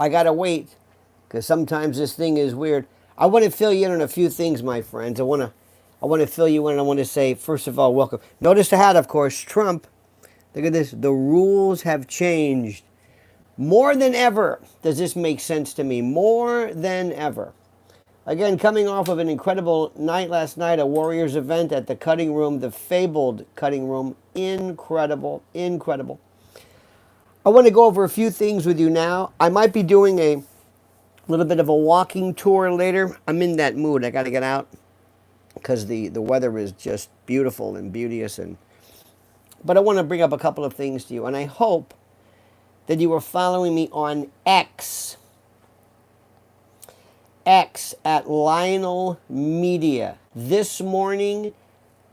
I gotta wait because sometimes this thing is weird. I want to fill you in on a few things, my friends. I want to fill you in. I want to say, first of all, welcome. Notice the hat, of course. Trump. Look at this. The rules have changed more than ever. Does this make sense to me? More than ever. Again, coming off of an incredible night last night, a Warriors event at the cutting room, the fabled cutting room. Incredible, incredible. I want to go over a few things with you now. I might be doing a little bit of a walking tour later. I'm in that mood. I got to get out because the weather is just beautiful and beauteous. But I want to bring up a couple of things to you. And I hope that you are following me on X at Lionel Media. This morning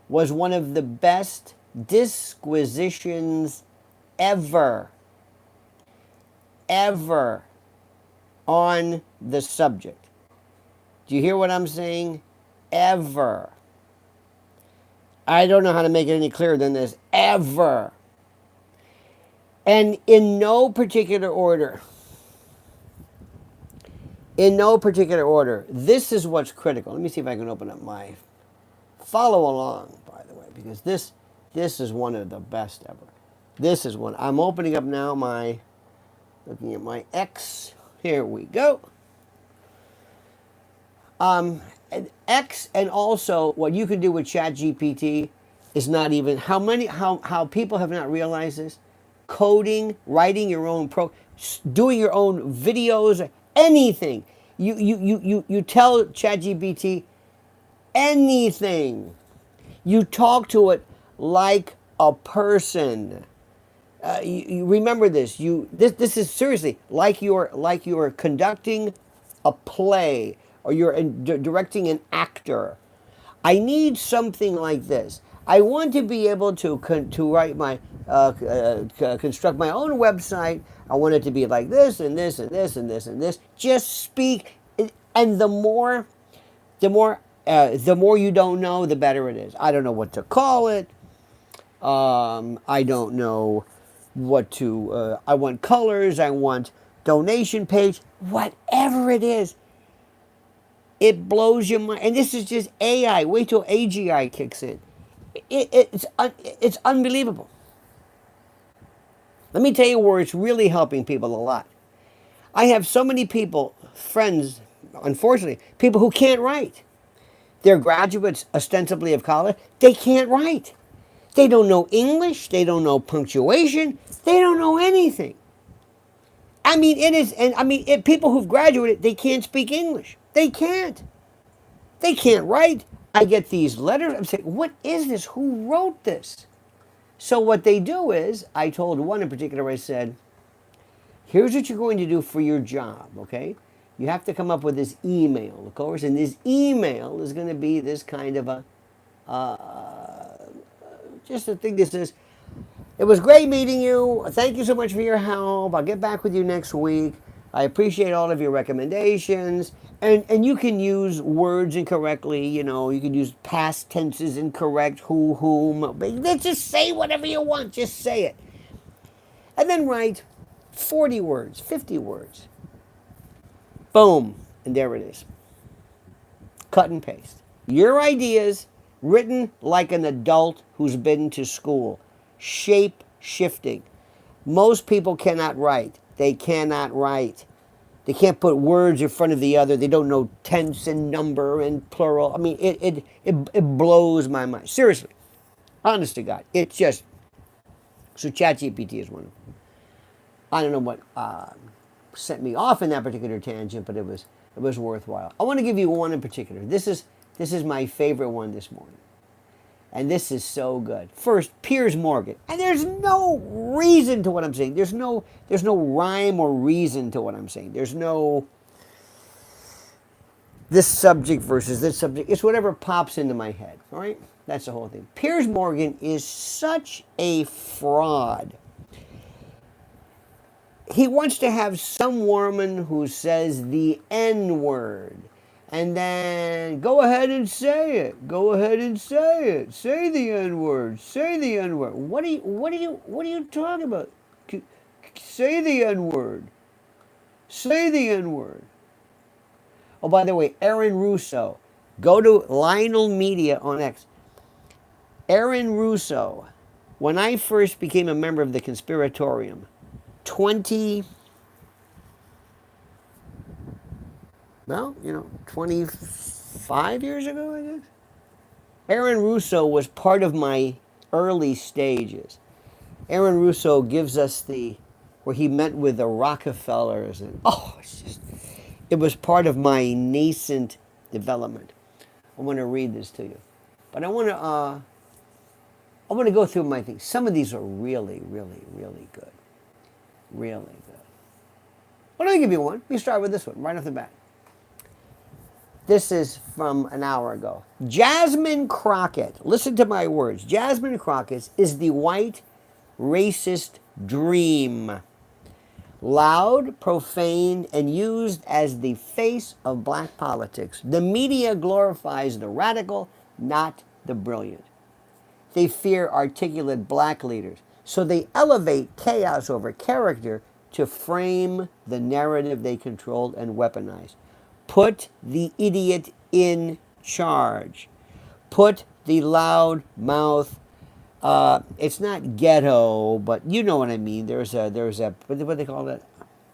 was one of the best disquisitions ever on the subject. Do you hear what I'm saying? Ever. I don't know how to make it any clearer than this. Ever. And in no particular order. In no particular order. This is what's critical. Let me see if I can open up my... Follow along, by the way, because this is one of the best ever. This is one. I'm opening up now my... Looking at my X. Here we go. And X, and also what you can do with ChatGPT is not even how people have not realized this. Coding, writing your own doing your own videos, anything. You tell ChatGPT anything. You talk to it like a person. You remember this. This is seriously like you're conducting a play or you're directing an actor. I need something like this. I want to be able to write my construct my own website. I want it to be like this and this and this and this and this. Just speak, and the more you don't know, the better it is. I don't know what to call it. I don't know what to, I want colors, I want donation page, whatever it is. It blows your mind. And this is just AI. Wait till AGI kicks in. It's unbelievable. Let me tell you where it's really helping people a lot. I have so many people, friends, unfortunately, people who can't write. They're graduates ostensibly of college. They can't write. They don't know English. They don't know punctuation. They don't know anything. I mean, it is, and I mean, people who've graduated, they can't speak English. They can't. They can't write. I get these letters. I'm saying, what is this? Who wrote this? So what they do is, I told one in particular, I said, here's what you're going to do for your job, okay? You have to come up with this email, of course, and this email is going to be this kind of a, just a thing that says, it was great meeting you. Thank you so much for your help. I'll get back with you next week. I appreciate all of your recommendations. And you can use words incorrectly, you know, you can use past tenses incorrect, who, whom. But just say whatever you want. Just say it. And then write 40 words, 50 words. Boom. And there it is. Cut and paste. Your ideas written like an adult who's been to school. Shape shifting. Most people cannot write. They cannot write. They can't put words in front of the other. They don't know tense and number and plural. I mean, it blows my mind. Seriously. Honest to God. It's just... So ChatGPT is one of them. I don't know what sent me off in that particular tangent, but it was worthwhile. I want to give you one in particular. This is my favorite one this morning. And this is so good. First, Piers Morgan. And there's no reason to what I'm saying. There's no rhyme or reason to what I'm saying. There's no this subject versus this subject. It's whatever pops into my head. All right? That's the whole thing. Piers Morgan is such a fraud. He wants to have some woman who says the N-word. And then go ahead and say it. Go ahead and say it. Say the N-word. Say the N-word. What are you talking about? Say the N-word. Say the N-word. Oh, by the way, Aaron Russo. Go to Lionel Media on X. Aaron Russo, when I first became a member of the Conspiratorium, 25 years ago, I guess. Aaron Russo was part of my early stages. Aaron Russo gives us where he met with the Rockefellers, and it was part of my nascent development. I want to read this to you, but I want to go through my things. Some of these are really, really, really good, really good. Well, let me give you one. Let me start with this one right off the bat. This is from an hour ago. Jasmine Crockett. Listen to my words. Jasmine Crockett is the white racist dream. Loud, profane, and used as the face of black politics. The media glorifies the radical, not the brilliant. They fear articulate black leaders, so they elevate chaos over character to frame the narrative they control and weaponize. Put the idiot in charge. Put the loud mouth. It's not ghetto, but you know what I mean. There's a what do they call that?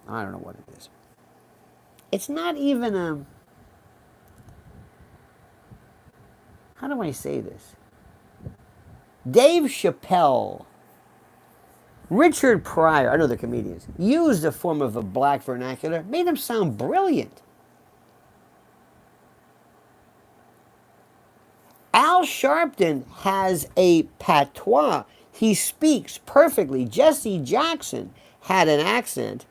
I don't know what it is. It's not even a. How do I say this? Dave Chappelle, Richard Pryor, I know they're comedians, used a form of a black vernacular, made them sound brilliant. Al Sharpton has a patois. He speaks perfectly. Jesse Jackson had an accent.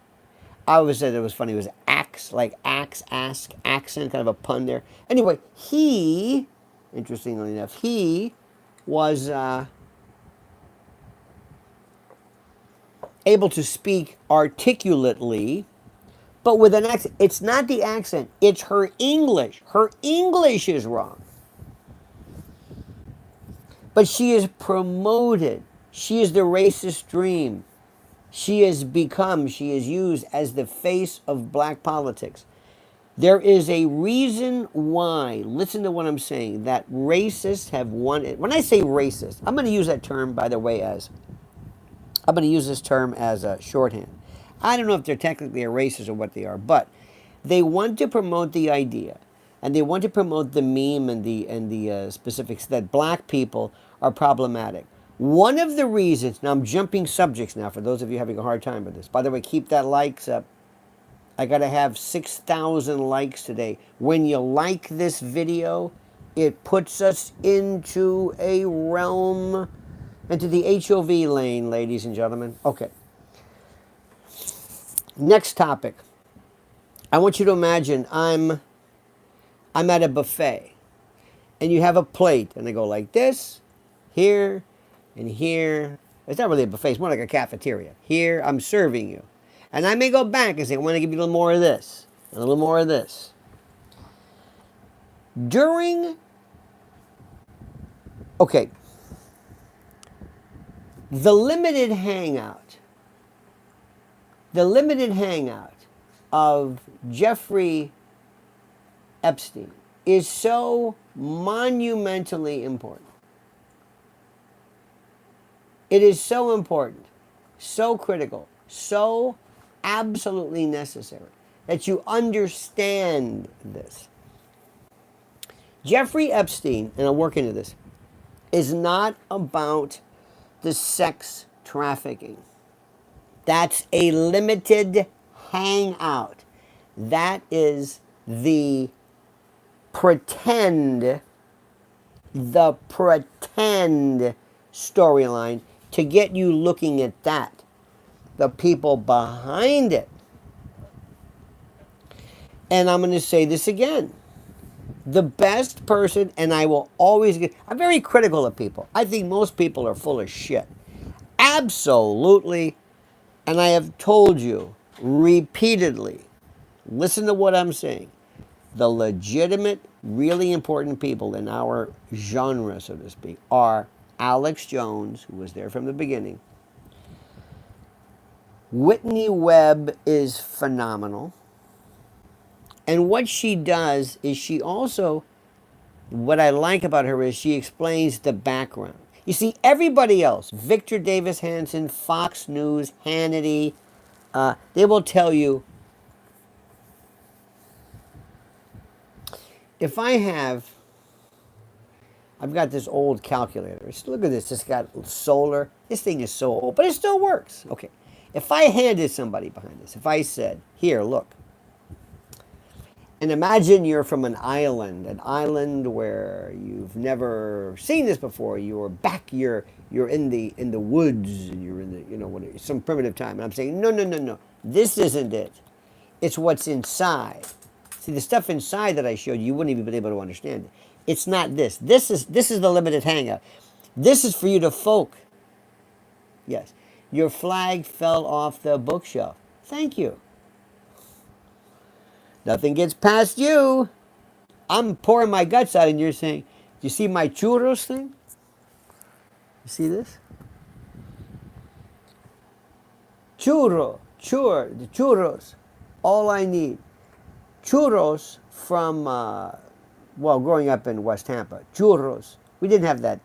I always said it was funny. It was ask, accent, kind of a pun there. Anyway, interestingly enough, he was able to speak articulately, but with an accent. It's not the accent. It's her English. Her English is wrong. But she is promoted. She is the racist dream. She is used as the face of black politics. There is a reason why, listen to what I'm saying, that racists have won it. When I say racist, I'm going to use that term, by the way, I'm going to use this term as a shorthand. I don't know if they're technically a racist or what they are, but they want to promote the idea, and they want to promote the meme and the specifics that black people are problematic. One of the reasons, now I'm jumping subjects now for those of you having a hard time with this. By the way, keep that likes up. I got to have 6,000 likes today. When you like this video, it puts us into a realm, into the HOV lane, ladies and gentlemen. Okay. Next topic. I want you to imagine I'm at a buffet, and you have a plate, and they go like this, here, and here. It's not really a buffet. It's more like a cafeteria. Here, I'm serving you. And I may go back and say, I want to give you a little more of this, and a little more of this. The limited hangout of Jeffrey Epstein is so monumentally important. It is so important, so critical, so absolutely necessary that you understand this. Jeffrey Epstein, and I'll work into this, is not about the sex trafficking. That's a limited hangout. That is the pretend storyline to get you looking at that. The people behind it. And I'm going to say this again. The best person, and I will always I'm very critical of people. I think most people are full of shit. Absolutely. And I have told you repeatedly, listen to what I'm saying. The legitimate, really important people in our genre, so to speak, are Alex Jones, who was there from the beginning, Whitney Webb is phenomenal. And what she does is she also, what I like about her is she explains the background. You see, everybody else, Victor Davis Hanson, Fox News, Hannity, they will tell you, if I've got this old calculator. Look at this. It's got solar. This thing is so old, but it still works. Okay. If I handed somebody behind this, if I said, here, look, and imagine you're from an island where you've never seen this before. You're in the woods, and you're in the some primitive time. And I'm saying, no. This isn't it. It's what's inside. See, the stuff inside that I showed you, you wouldn't even be able to understand it. It's not this. This is the limited hangout. This is for you to folk. Yes. Your flag fell off the bookshelf. Thank you. Nothing gets past you. I'm pouring my guts out and you're saying, do you see my churros thing? You see this? The churros. All I need. Churros from, growing up in West Tampa. Churros. We didn't have that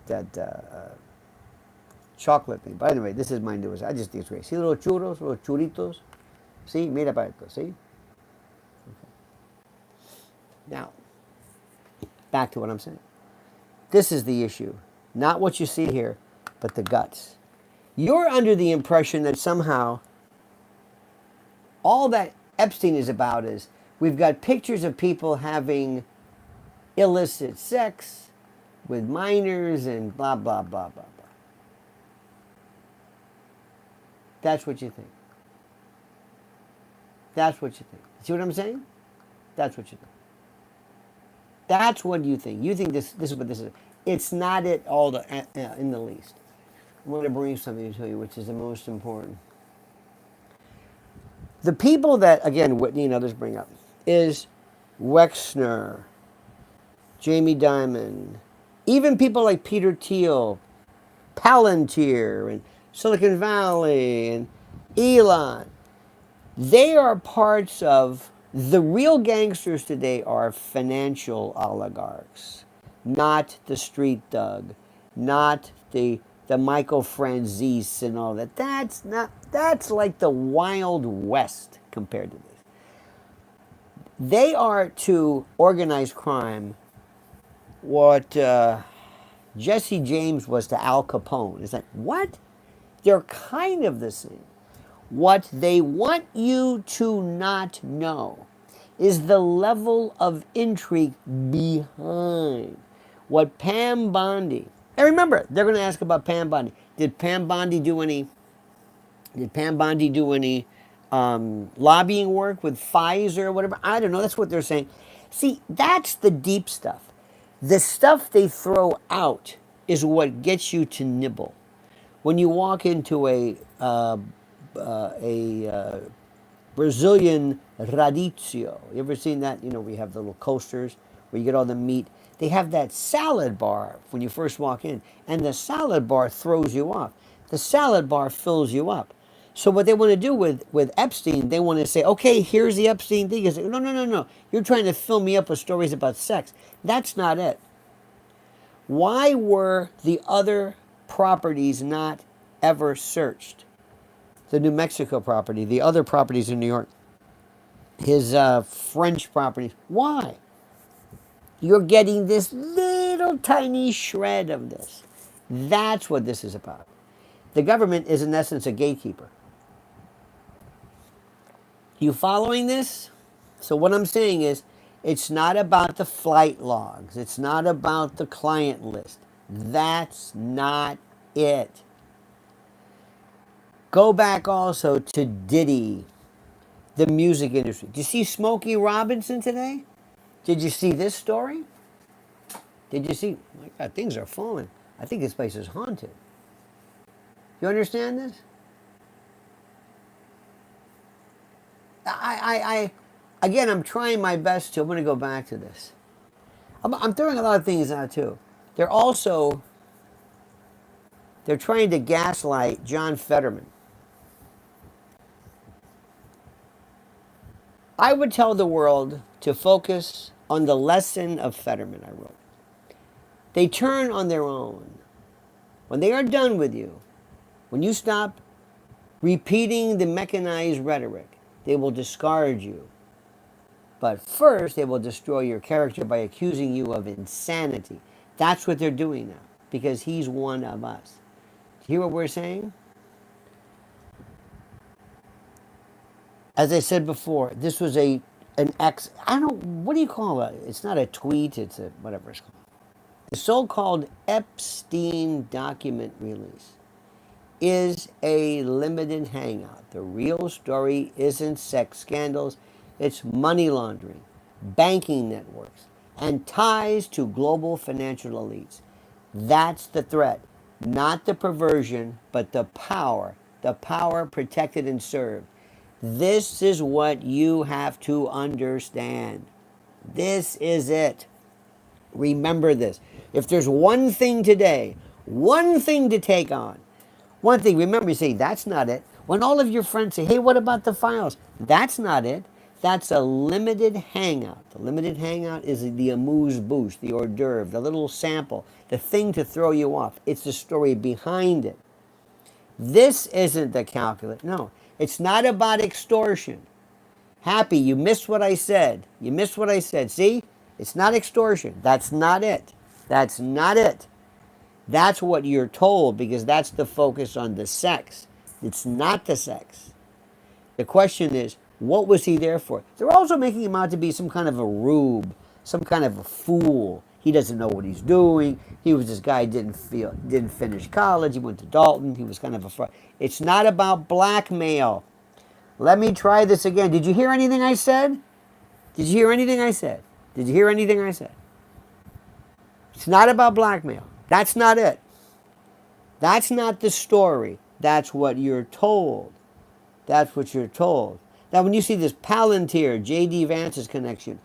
chocolate thing. But anyway, this is my newest. I just think it's great. See little churros, little churritos? See? Mira para esto. See? Now, back to what I'm saying. This is the issue. Not what you see here, but the guts. You're under the impression that somehow all that Epstein is about is we've got pictures of people having illicit sex with minors and blah, blah, blah, blah, blah. That's what you think. That's what you think. See what I'm saying? That's what you think. That's what you think. You think this is what this is. It's not it all in the least. I'm going to bring something to you, which is the most important. The people that, again, Whitney and others bring up is Wexner, Jamie Dimon, even people like Peter Thiel, Palantir, and Silicon Valley, and Elon. They are parts of the real gangsters today are financial oligarchs, not the street thug, not the Michael Franzese and all that. That's like the Wild West compared to this. They are to organized crime what Jesse James was to Al Capone. It's like, what? They're kind of the same. What they want you to not know is the level of intrigue behind what Pam Bondi. And remember, they're going to ask about Pam Bondi. Did Pam Bondi do any lobbying work with Pfizer or whatever? I don't know. That's what they're saying. See, that's the deep stuff. The stuff they throw out is what gets you to nibble. When you walk into a Brazilian radicchio. You ever seen that? We have the little coasters where you get all the meat. They have that salad bar when you first walk in, and the salad bar throws you off. The salad bar fills you up. So what they want to do with Epstein, they want to say, okay, here's the Epstein thing. Say, no. You're trying to fill me up with stories about sex. That's not it. Why were the other properties not ever searched? The New Mexico property, the other properties in New York, his French properties. Why? You're getting this little tiny shred of this. That's what this is about. The government is, in essence, a gatekeeper. You following this? So what I'm saying is, it's not about the flight logs. It's not about the client list. That's not it. Go back also to Diddy, the music industry. Did you see Smokey Robinson today? Did you see this story? Did you see? My God, things are falling. I think this place is haunted. You understand this? Again, I'm trying my best to. I'm going to go back to this. I'm throwing a lot of things out too. They're trying to gaslight John Fetterman. I would tell the world to focus on the lesson of Fetterman I wrote. They turn on their own. When they are done with you, when you stop repeating the mechanized rhetoric, they will discard you. But first, they will destroy your character by accusing you of insanity. That's what they're doing now, because he's one of us. Do you hear what we're saying? As I said before, this was an I don't, what do you call it? It's not a tweet, it's a, whatever it's called. The so-called Epstein document release is a limited hangout. The real story isn't sex scandals, it's money laundering, banking networks, and ties to global financial elites. That's the threat, not the perversion, but the power protected and served. This is what you have to understand. This is it. Remember this. If there's one thing today, one thing to take on, one thing, remember, you say, that's not it. When all of your friends say, hey, what about the files? That's not it. That's a limited hangout. The limited hangout is the amuse-bouche, the hors d'oeuvre, the little sample, the thing to throw you off. It's the story behind it. This isn't the calculus. No, it's not about extortion. Happy, you missed what I said. You missed what I said. See? It's not extortion. That's not it. That's not it. That's what you're told, because that's the focus on the sex. It's not the sex. The question is, what was he there for? They're also making him out to be some kind of a rube, some kind of a fool. He doesn't know what he's doing. He was this guy didn't finish college. He went to Dalton. He was kind of a fraud. It's not about blackmail. Let me try this again. Did you hear anything I said? Did you hear anything I said? Did you hear anything I said? It's not about blackmail. That's not it. That's not the story. That's what you're told. That's what you're told. Now, when you see this Palantir, J.D. Vance's connection,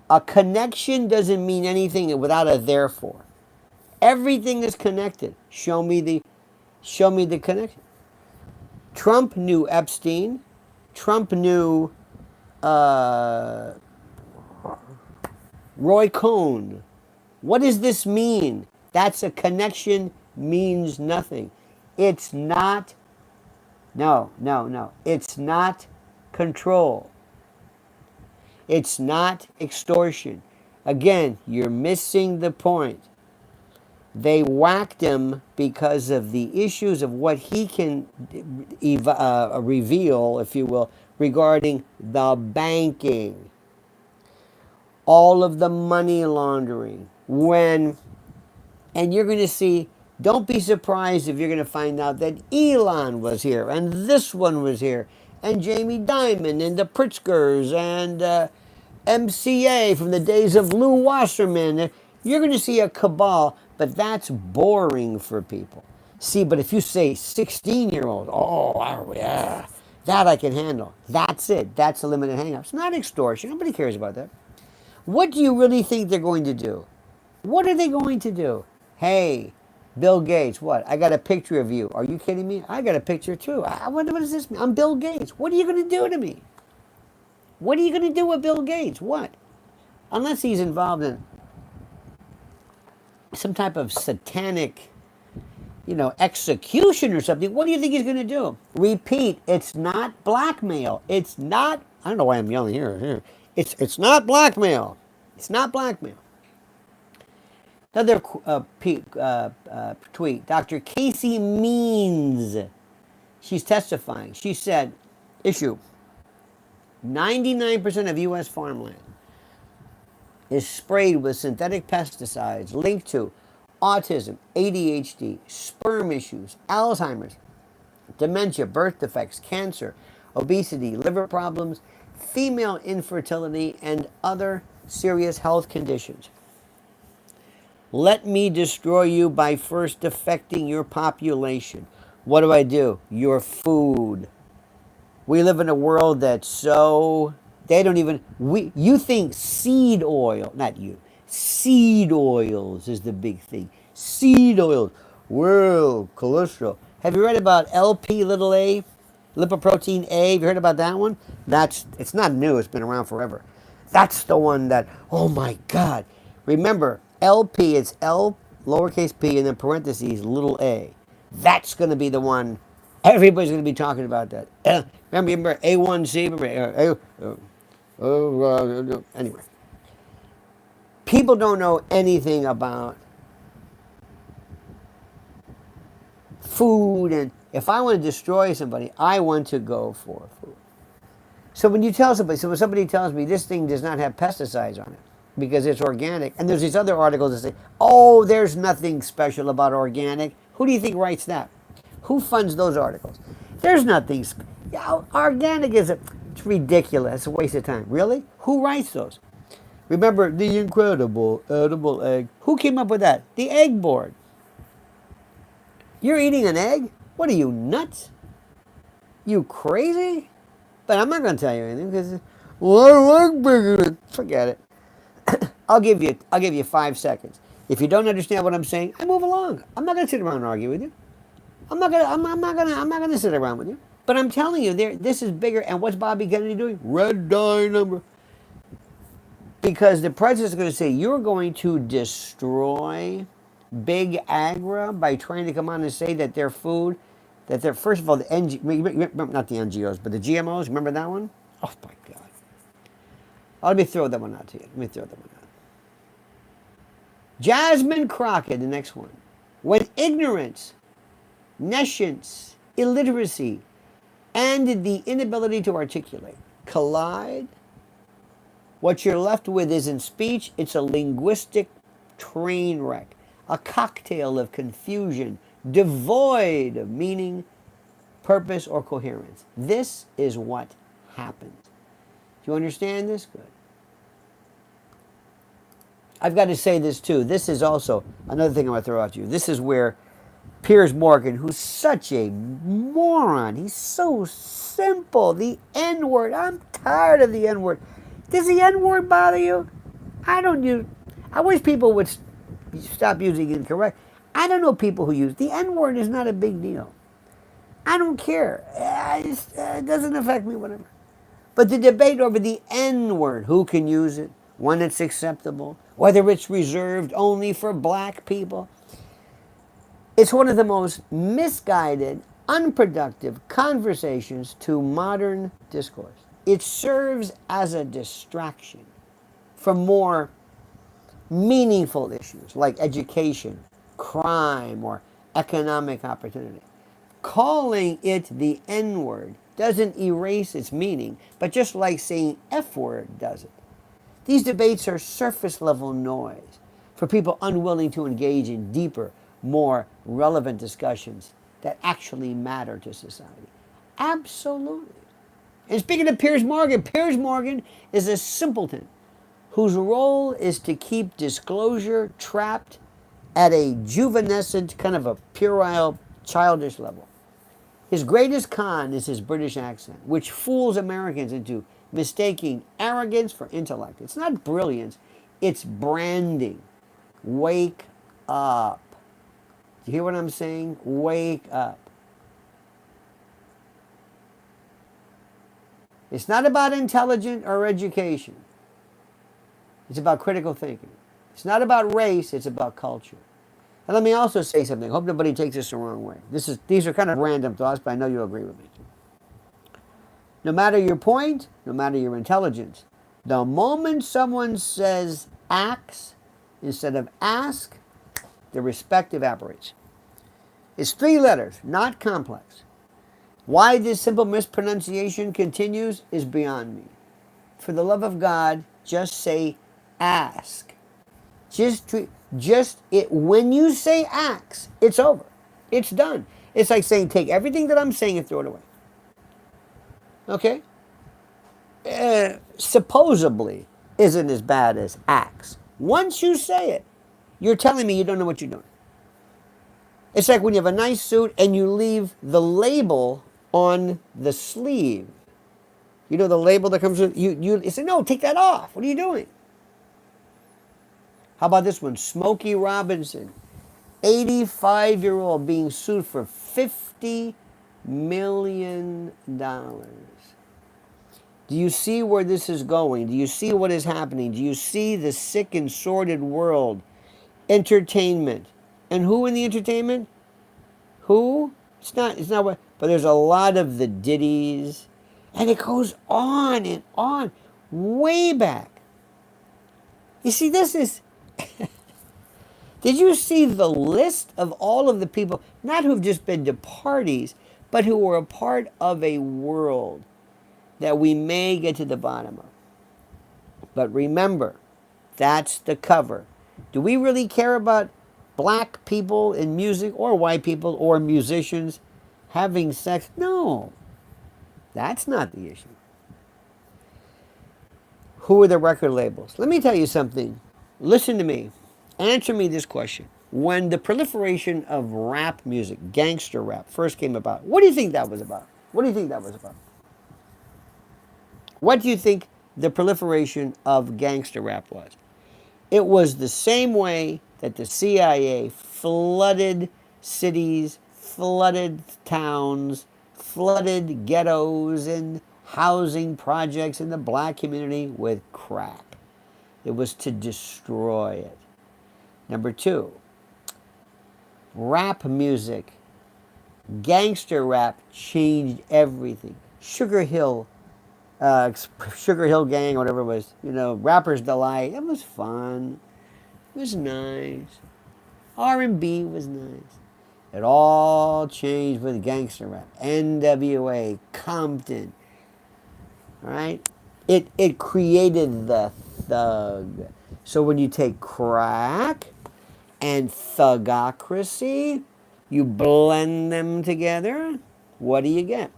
a connection doesn't mean anything without a therefore. Everything is connected. Show me the connection. Trump knew Epstein. Trump knew Roy Cohn. What does this mean? That's a connection, means nothing. It's not, no. It's not control. It's not extortion. Again, you're missing the point. They whacked him because of the issues of what he can reveal, if you will, regarding the banking. All of the money laundering. And you're going to see, don't be surprised if you're going to find out that Elon was here, and this one was here, and Jamie Dimon, and the Pritzkers, and MCA from the days of Lou Wasserman. You're going to see a cabal, but that's boring for people. See, but if you say 16-year-old, oh, yeah, that I can handle. That's it. That's a limited hangout. It's not extortion. Nobody cares about that. What do you really think they're going to do? What are they going to do? Hey, Bill Gates, what? I got a picture of you. Are you kidding me? I got a picture too. What does this mean? I'm Bill Gates. What are you going to do to me? What are you going to do with Bill Gates? What? Unless he's involved in some type of satanic, execution or something, what do you think he's going to do? Repeat, it's not blackmail. It's not, I don't know why I'm yelling here. It's not blackmail. It's not blackmail. Another tweet, Dr. Casey Means, she's testifying. She said, issue, 99% of U.S. farmland is sprayed with synthetic pesticides linked to autism, ADHD, sperm issues, Alzheimer's, dementia, birth defects, cancer, obesity, liver problems, female infertility, and other serious health conditions. Let me destroy you by first affecting your population. What do? Your food. We live in a world that's so, you think seed oil, not you, seed oils is the big thing. Seed oils, well, cholesterol. Have you read about LP little a? Lipoprotein A, have you heard about that one? It's not new, it's been around forever. That's the one that, oh my God. Remember, LP, it's L lowercase p and then parentheses little a. That's going to be the one, everybody's going to be talking about that. Remember A1C? Anyway. People don't know anything about food, and if I want to destroy somebody, I want to go for food. So when you tell somebody, so when somebody tells me this thing does not have pesticides on it because it's organic, and there's these other articles that say, oh, there's nothing special about organic. Who do you think writes that? Who funds those articles? There's nothing. Organic it's ridiculous. It's a waste of time. Really? Who writes those? Remember the incredible edible egg. Who came up with that? The Egg Board. You're eating an egg? What are you, nuts? You crazy? But I'm not going to tell you anything because, well, I like bigger. Forget it. I'll give you 5 seconds. If you don't understand what I'm saying, I move along. I'm not going to sit around and argue with you. I'm not going to sit around with you. But I'm telling you, this is bigger. And what's Bobby Kennedy doing? Red dye number. Because the president's going to say, you're going to destroy big agra by trying to come on and say that their food, that they're, first of all, not the NGOs, but the GMOs, remember that one? Oh my God. Let me throw that one out to you. Jasmine Crockett, the next one. When ignorance, nescience, illiteracy, and the inability to articulate collide, what you're left with is in speech, it's a linguistic train wreck, a cocktail of confusion, devoid of meaning, purpose, or coherence. This is what happens. Do you understand this? Good. I've got to say this too. This is also another thing I'm going to throw out to you. This is where Piers Morgan, who's such a moron, he's so simple. The N word. I'm tired of the N word. Does the N word bother you? I don't use. I wish people would stop using incorrect. I don't know people who use the N word. Is not a big deal. I don't care. It doesn't affect me. Whatever. But the debate over the N word, who can use it, when it's acceptable, whether it's reserved only for black people, it's one of the most misguided, unproductive conversations to modern discourse. It serves as a distraction from more meaningful issues like education, crime, or economic opportunity. Calling it the N-word doesn't erase its meaning, but just like saying F-word doesn't. These debates are surface-level noise for people unwilling to engage in deeper, more relevant discussions that actually matter to society. Absolutely. And speaking of Piers Morgan is a simpleton whose role is to keep disclosure trapped at a juvenescent, kind of a puerile, childish level. His greatest con is his British accent, which fools Americans into mistaking arrogance for intellect. It's not brilliance, it's branding. Wake up. Do you hear what I'm saying? Wake up. It's not about intelligence or education. It's about critical thinking. It's not about race, it's about culture. And let me also say something. I hope nobody takes this the wrong way. These are kind of random thoughts, but I know you'll agree with me. No matter your point, no matter your intelligence, the moment someone says acts instead of ask, the respect evaporates. It's 3 letters, not complex. Why this simple mispronunciation continues is beyond me. For the love of God, just say ask. When you say acts, it's over. It's done. It's like saying take everything that I'm saying and throw it away. Okay? Supposedly isn't as bad as acts. Once you say it, you're telling me you don't know what you're doing. It's like when you have a nice suit and you leave the label on the sleeve. You know the label that comes with you say, no, take that off. What are you doing? How about this one? Smokey Robinson, 85-year-old being sued for $50 million. Do you see where this is going? Do you see what is happening? Do you see the sick and sordid world? Entertainment. And who in the entertainment? Who? It's not what, but there's a lot of the ditties. And it goes on and on, way back. You see, this is. Did you see the list of all of the people, not who've just been to parties, but who were a part of a world that we may get to the bottom of? But remember, that's the cover. Do we really care about black people in music or white people or musicians having sex? No, that's not the issue. Who are the record labels? Let me tell you something. Listen to me. Answer me this question. When the proliferation of rap music, gangster rap, first came about, what do you think that was about? What do you think that was about? What do you think the proliferation of gangster rap was? It was the same way that the CIA flooded cities, flooded towns, flooded ghettos and housing projects in the black community with crack. It was to destroy it. Number two, rap music, gangster rap changed everything. Sugar Hill Gang, whatever it was, Rapper's Delight. It was fun. It was nice. R&B was nice. It all changed with gangster rap. NWA, Compton. All right? It created the thug. So when you take crack and thugocracy, you blend them together, what do you get?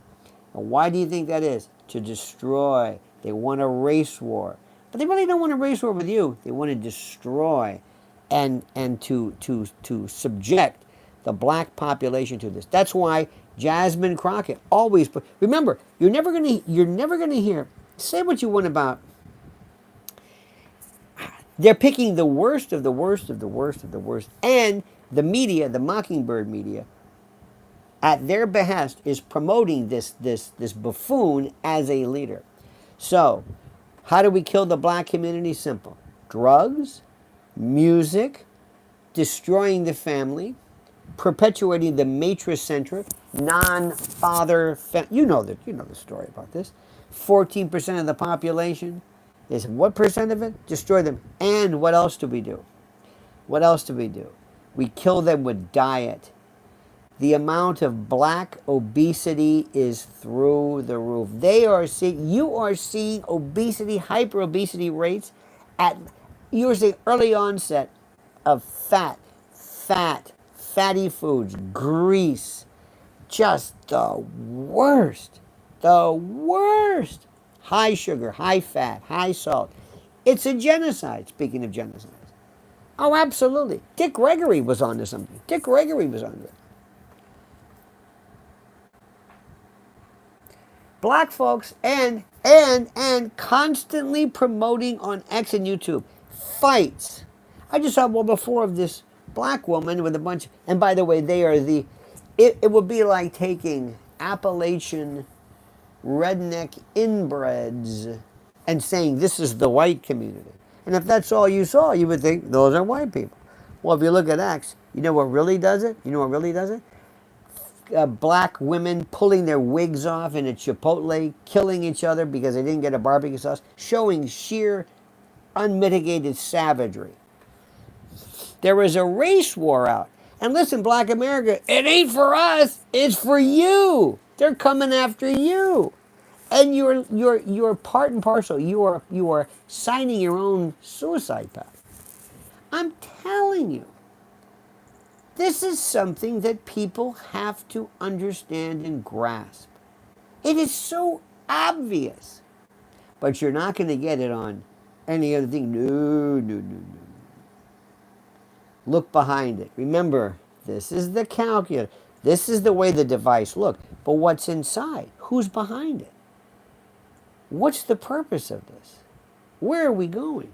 And why do you think that is? To destroy. They want a race war. But they really don't want a race war with you. They want to destroy and to subject the black population to this. That's why Jasmine Crockett always put. Remember, you're never gonna hear. Say what you want about. They're picking the worst of the worst of the worst of the worst, and the media, the Mockingbird media, at their behest, is promoting this buffoon as a leader. So, how do we kill the black community? Simple: drugs, music, destroying the family, perpetuating the matricentric, non-father. You know the story about this. 14% of the population is what percent of it? Destroy them. And what else do we do? What else do we do? We kill them with diet. The amount of black obesity is through the roof. You are seeing obesity, hyper-obesity rates you are seeing early onset of fatty foods, grease, just the worst. The worst. High sugar, high fat, high salt. It's a genocide, speaking of genocide. Oh, absolutely. Dick Gregory was onto something. Dick Gregory was onto it. Black folks and constantly promoting on X and YouTube fights. I just saw one before of this black woman with a bunch, and by the way, it would be like taking Appalachian redneck inbreds and saying this is the white community. And if that's all you saw, you would think those are white people. Well, if you look at X, you know what really does it? Black women pulling their wigs off in a Chipotle, killing each other because they didn't get a barbecue sauce, showing sheer, unmitigated savagery. There is a race war out. And listen, Black America, it ain't for us, it's for you. They're coming after you. And you're part and parcel. You are signing your own suicide pact. I'm telling you. This is something that people have to understand and grasp. It is so obvious. But you're not going to get it on any other thing. No. Look behind it. Remember, this is the calculator. This is the way the device looks. But what's inside? Who's behind it? What's the purpose of this? Where are we going?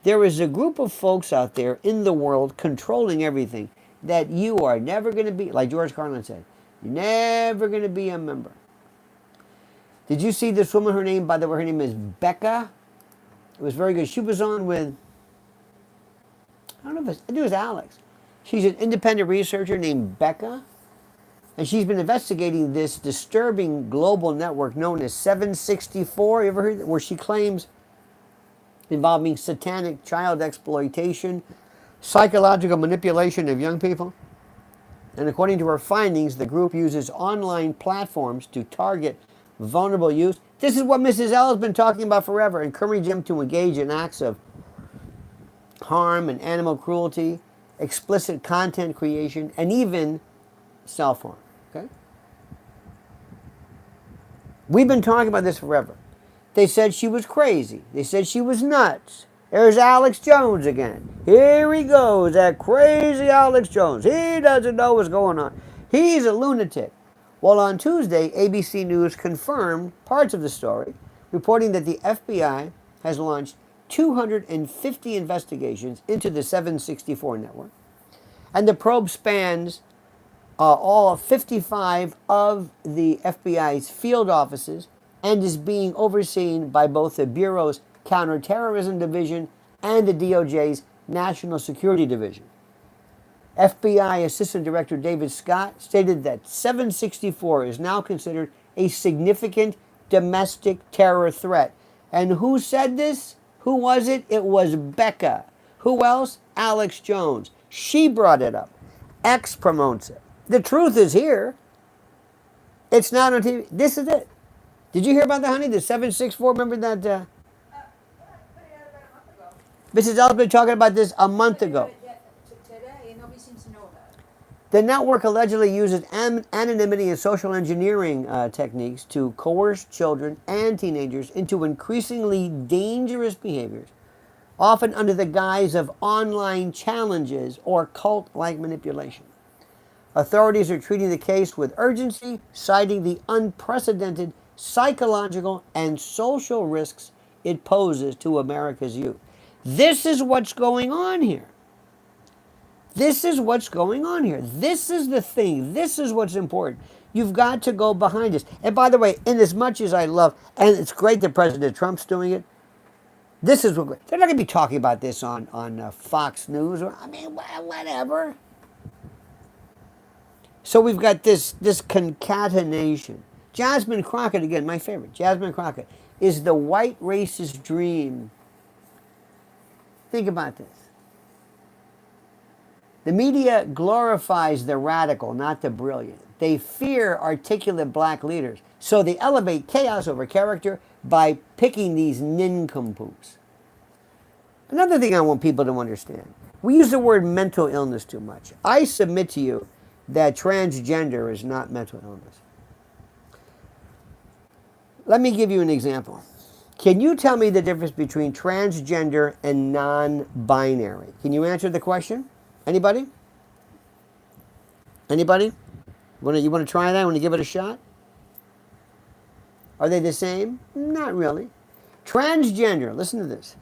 There is a group of folks out there in the world controlling everything that you are never going to be, like George Carlin said, You're never going to be a member. Did you see this woman? Her name, by the way, her name is Becca. It was very good. She was on with, I don't know if it's, I think it was Alex. She's an independent researcher named Becca. And she's been investigating this disturbing global network known as 764. You ever heard that? Where she claims involving satanic child exploitation, psychological manipulation of young people. And according to her findings, the group uses online platforms to target vulnerable youth. This is what Mrs. L has been talking about forever, encouraging them to engage in acts of harm and animal cruelty, explicit content creation, and even self-harm. Okay? We've been talking about this forever. They said she was crazy. They said she was nuts. There's Alex Jones again. Here he goes, that crazy Alex Jones. He doesn't know what's going on. He's a lunatic. Well, on Tuesday, ABC News confirmed parts of the story, reporting that the FBI has launched 250 investigations into the 764 network. And the probe spans all 55 of the FBI's field offices and is being overseen by both the Bureau's Counterterrorism Division and the DOJ's National Security Division. FBI Assistant Director David Scott stated that 764 is now considered a significant domestic terror threat. And who said this? Who was it? It was Becca. Who else? Alex Jones. She brought it up. X promotes it. The truth is here. It's not on TV. This is it. Did you hear about that, honey? The 764, remember that? Mrs. L's been talking about this a month ago. Today, nobody seems to know about it. The network allegedly uses anonymity and social engineering techniques to coerce children and teenagers into increasingly dangerous behaviors, often under the guise of online challenges or cult-like manipulation. Authorities are treating the case with urgency, citing the unprecedented psychological and social risks it poses to America's youth. This is what's going on here. This is what's going on here. This is the thing. This is what's important. You've got to go behind this. And by the way, in as much as I love, and it's great that President Trump's doing it, this is what they're not going to be talking about this on Fox News or, I mean, whatever. So we've got this concatenation. Jasmine Crockett, again, my favorite. Jasmine Crockett is the white racist dream. Think about this. The media glorifies the radical, not the brilliant. They fear articulate black leaders, so they elevate chaos over character by picking these nincompoops. Another thing I want people to understand, we use the word mental illness too much. I submit to you that transgender is not mental illness. Let me give you an example. Can you tell me the difference between transgender and non-binary? Can you answer the question? Anybody? Anybody? You want to try that? Want to give it a shot? Are they the same? Not really. Transgender, listen to this.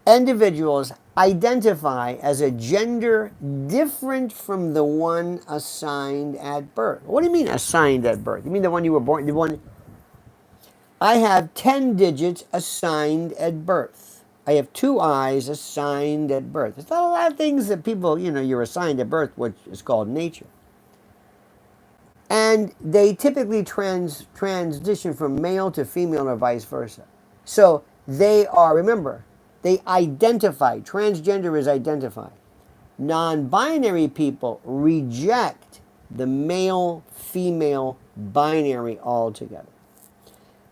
Individuals identify as a gender different from the one assigned at birth. What do you mean assigned at birth? You mean the one you were born, the one... I have 10 digits assigned at birth. I have 2 eyes assigned at birth. There's not a lot of things that people, you're assigned at birth, which is called nature. And they typically transition from male to female or vice versa. So they are, remember, they identify. Transgender is identified. Non-binary people reject the male-female binary altogether.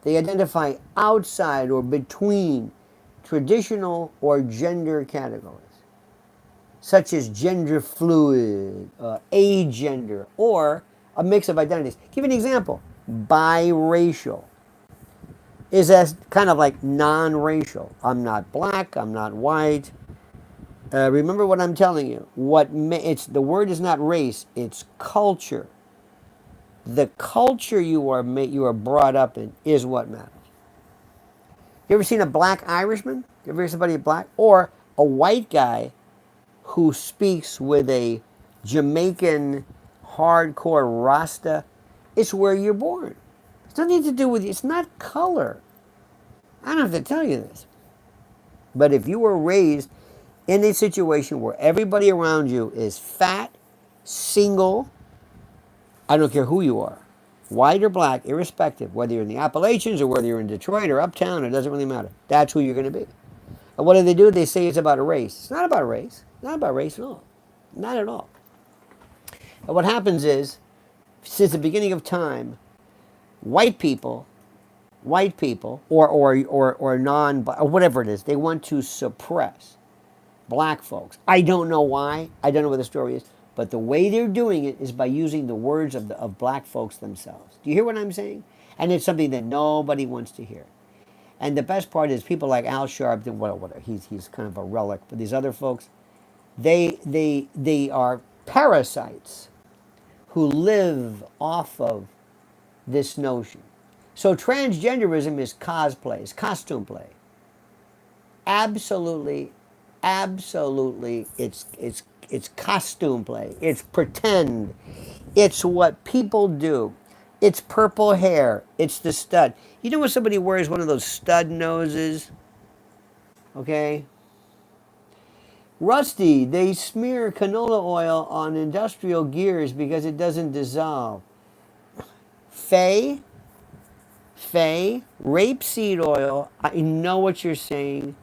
They identify outside or between traditional or gender categories, such as gender fluid, agender, or a mix of identities. Give you an example. Biracial is as kind of like non-racial. I'm not black, I'm not white. Remember what I'm telling you. The word is not race, it's culture. The culture you are brought up in is what matters. You ever seen a black Irishman? You ever hear somebody black? Or a white guy who speaks with a Jamaican hardcore Rasta. It's where you're born. It's nothing to do with you. It's not color. I don't have to tell you this. But if you were raised in a situation where everybody around you is fat, single, I don't care who you are, white or black, irrespective, whether you're in the Appalachians or whether you're in Detroit or uptown, it doesn't really matter. That's who you're going to be. And what do? They say it's about a race. It's not about race. It's not about race at all. Not at all. And what happens is, since the beginning of time, white people, or non, or whatever it is, they want to suppress black folks. I don't know why. I don't know what the story is. But the way they're doing it is by using the words of black folks themselves. Do you hear what I'm saying? And it's something that nobody wants to hear. And the best part is people like Al Sharpton, he's kind of a relic, but these other folks, they are parasites who live off of this notion. So transgenderism is cosplay, it's costume play. Absolutely, it's costume play. It's pretend. It's what people do. It's purple hair. It's the stud. You know when somebody wears one of those stud noses? Okay? Rusty, they smear canola oil on industrial gears because it doesn't dissolve. Faye, rapeseed oil, I know what you're saying.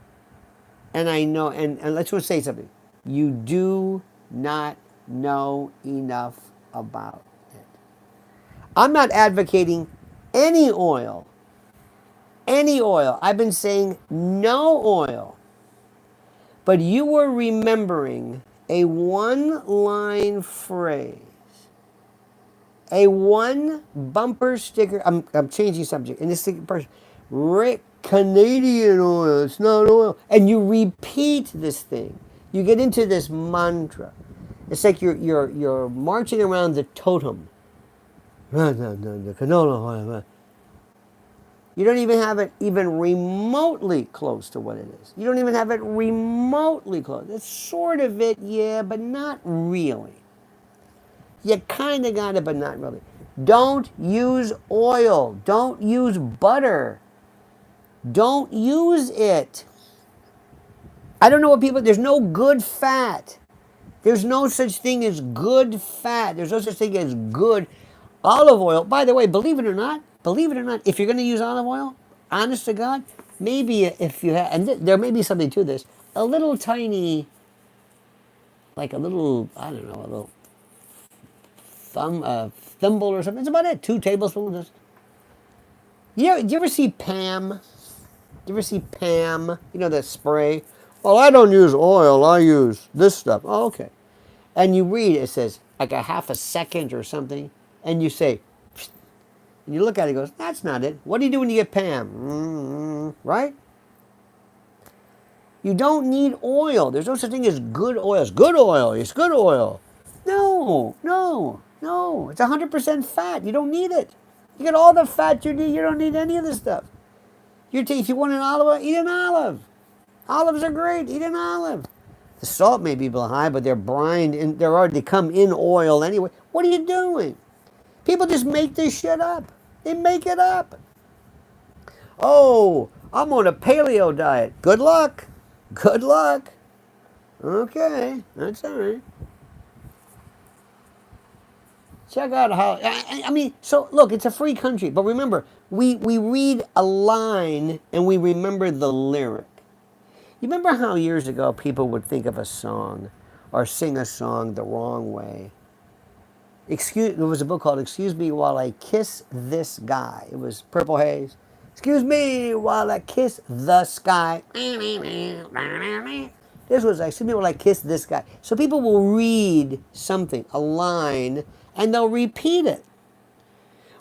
And I know, and let's just say something. You do not know enough about it. I'm not advocating any oil. Any oil. I've been saying no oil. But you were remembering a one-line phrase. A one bumper sticker. I'm changing subject. And this person, Canadian oil, it's not oil. And you repeat this thing. You get into this mantra. It's like you're marching around the totem. The canola oil. You don't even have it even remotely close to what it is. You don't even have it remotely close. It's sort of it, yeah, but not really. You kind of got it, but not really. Don't use oil. Don't use butter. Don't use it. I don't know what people, there's no good fat. There's no such thing as good fat. There's no such thing as good olive oil. By the way, believe it or not, if you're going to use olive oil, honest to God, maybe if you have, and there may be something to this, a little tiny, like a little, I don't know, a little thimble or something. That's about it. 2 tablespoons. Do you ever see Pam? Do you ever see Pam? You know, that spray? Well, I don't use oil. I use this stuff. Oh, okay. And you read, it says like a half a second or something, and you say, and you look at it and goes, that's not it. What do you do when you get Pam? Right? You don't need oil. There's no such thing as good oil. It's good oil. It's good oil. No. It's 100% fat. You don't need it. You get all the fat you need. You don't need any of this stuff. If you want an olive oil, eat an olive. Olives are great. Eat an olive. The salt may be a little high, but they're brined and they're already come in oil anyway. What are you doing? People just make this shit up. They make it up. Oh, I'm on a paleo diet. Good luck. Good luck. Okay, that's all right. Check out how, I mean, so look, it's a free country, but remember, we read a line and we remember the lyric. You remember how years ago people would think of a song or sing a song the wrong way? There was a book called Excuse Me While I Kiss This Guy. It was Purple Haze. Excuse me while I kiss the sky. This was like, excuse me while I kiss this guy. So people will read something, a line, and they'll repeat it.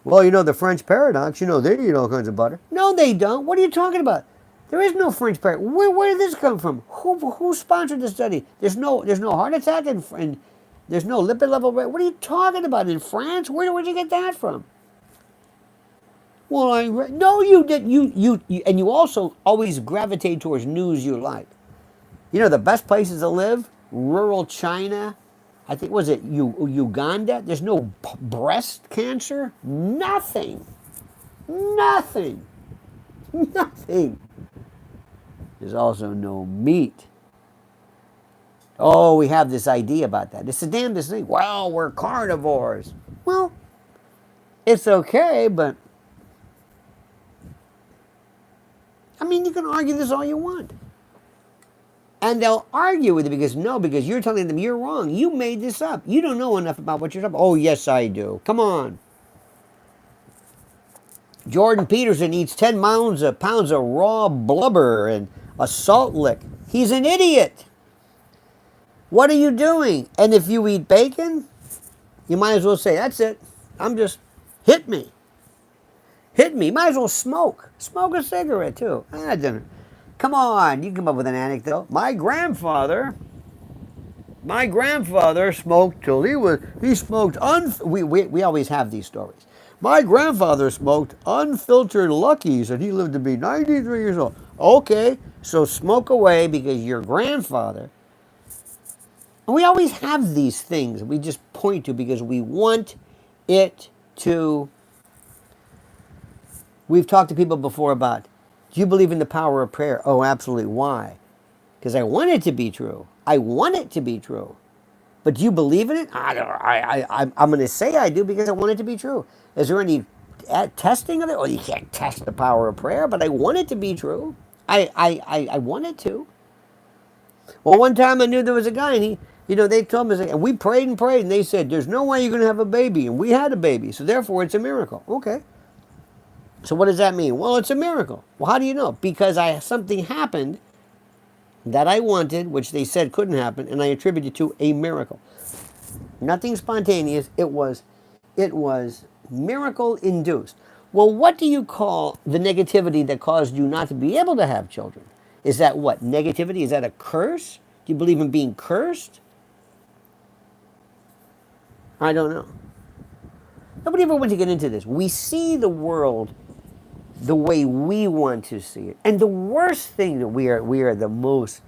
Well, you know, the French paradox, you know, they eat all kinds of butter. No, they don't. What are you talking about? There is no French paradox. Where did this come from? Who sponsored the study? There's no heart attack and there's no lipid level. What are you talking about in France? Where'd you get that from? Well, no, you didn't. And you also always gravitate towards news you like. You know the best places to live? Rural China, I think, was it Uganda? There's no breast cancer? Nothing. Nothing. Nothing. There's also no meat. Oh, we have this idea about that. It's the damnedest thing. Well, we're carnivores. Well, it's okay, but I mean, you can argue this all you want. And they'll argue with you because you're telling them you're wrong. You made this up. You don't know enough about what you're talking about. Oh, yes, I do. Come on. Jordan Peterson eats 10 pounds of raw blubber and a salt lick. He's an idiot. What are you doing? And if you eat bacon, you might as well say, that's it. Hit me. Hit me. Might as well smoke. Smoke a cigarette, too. Come on, you come up with an anecdote. My grandfather smoked till he smoked, we always have these stories. My grandfather smoked unfiltered Luckies and he lived to be 93 years old. Okay, so smoke away because your grandfather. And we always have these things we just point to because we want it to. We've talked to people before about, do you believe in the power of prayer? Oh, absolutely. Why? Because I want it to be true. I want it to be true. But do you believe in it? I'm going to say I do because I want it to be true. Is there any testing of it? Well, you can't test the power of prayer, but I want it to be true. I want it to. Well, one time I knew there was a guy, and they told me, and we prayed and prayed, and they said, there's no way you're going to have a baby, and we had a baby, so therefore it's a miracle. Okay. So what does that mean? Well, it's a miracle. Well, how do you know? Because something happened that I wanted, which they said couldn't happen, and I attributed to a miracle. Nothing spontaneous. It was miracle induced. Well, what do you call the negativity that caused you not to be able to have children? Is that what? Negativity? Is that a curse? Do you believe in being cursed? I don't know. Nobody ever wants to get into this. We see the world the way we want to see it. And the worst thing that we are the most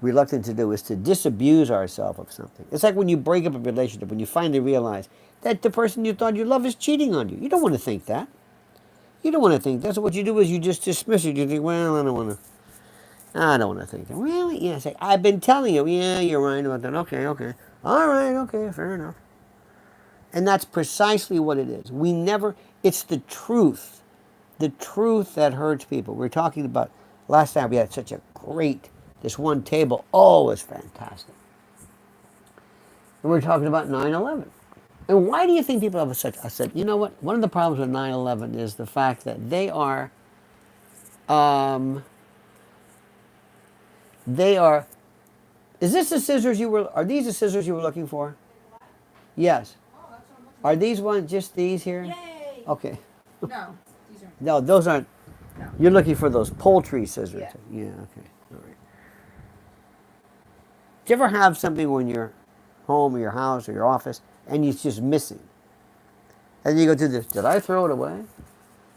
reluctant to do is to disabuse ourselves of something. It's like when you break up a relationship, when you finally realize that the person you thought you loved is cheating on you. You don't want to think that. You don't want to think that. So what you do is you just dismiss it. You think, well, I don't want to think that. Really? Yeah, say, I've been telling you. Yeah, you're right about that. Okay. All right, okay, fair enough. And that's precisely what it is. It's the truth. The truth that hurts people. We're talking about, last time we had such a great, this one table, it was fantastic. And we're talking about 9/11. And why do you think people have I said, you know what? One of the problems with 9/11 is the fact that they are, is this the scissors are these the scissors you were looking for? Yes. Oh, that's what I'm looking Are these ones, just these here? Yay! Okay. No, these are. No, those aren't. No. You're looking for those poultry scissors. Yeah. Okay. All right. Do you ever have something when you're home or your house or your office and it's just missing? And you go through this, did I throw it away?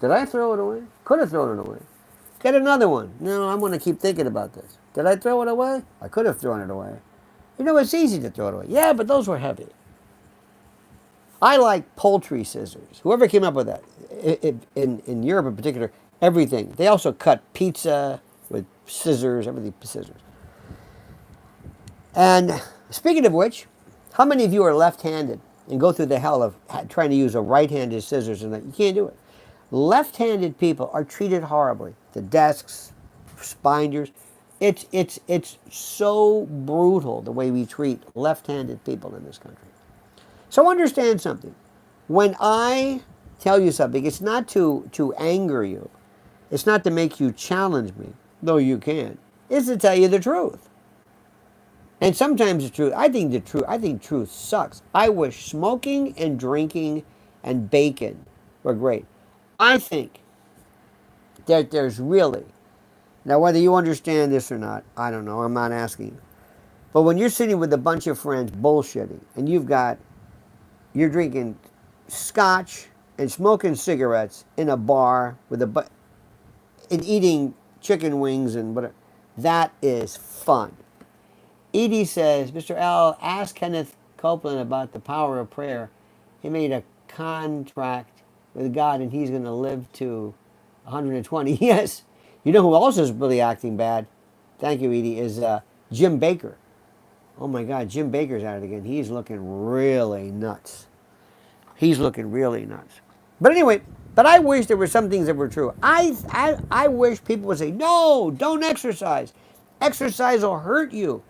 Did I throw it away? Could have thrown it away. Get another one. No, I'm going to keep thinking about this. Did I throw it away? I could have thrown it away. You know, it's easy to throw it away. Yeah, but those were heavy. I like poultry scissors. Whoever came up with that, in Europe in particular, everything. They also cut pizza with scissors, everything scissors. And speaking of which, how many of you are left-handed and go through the hell of trying to use a right-handed scissors and that? You can't do it. Left-handed people are treated horribly. The desks, binders. It's so brutal the way we treat left-handed people in this country. So understand something. When I tell you something, it's not to anger you. It's not to make you challenge me, though you can. It's to tell you the truth. And sometimes I think truth sucks. I wish smoking and drinking and bacon were great. I think that there's really, now whether you understand this or not, I don't know, I'm not asking. But when you're sitting with a bunch of friends bullshitting, and you're drinking scotch and smoking cigarettes in a bar and eating chicken wings and whatever, that is fun. Edie says, Mr. L, ask Kenneth Copeland about the power of prayer. He made a contract with God, and he's going to live to 120. Yes. You know who else is really acting bad? Thank you, Edie. Is Jim Baker. Oh my God, Jim Baker's at it again. He's looking really nuts. He's looking really nuts. But anyway, but I wish there were some things that were true. I wish people would say, no, don't exercise. Exercise will hurt you.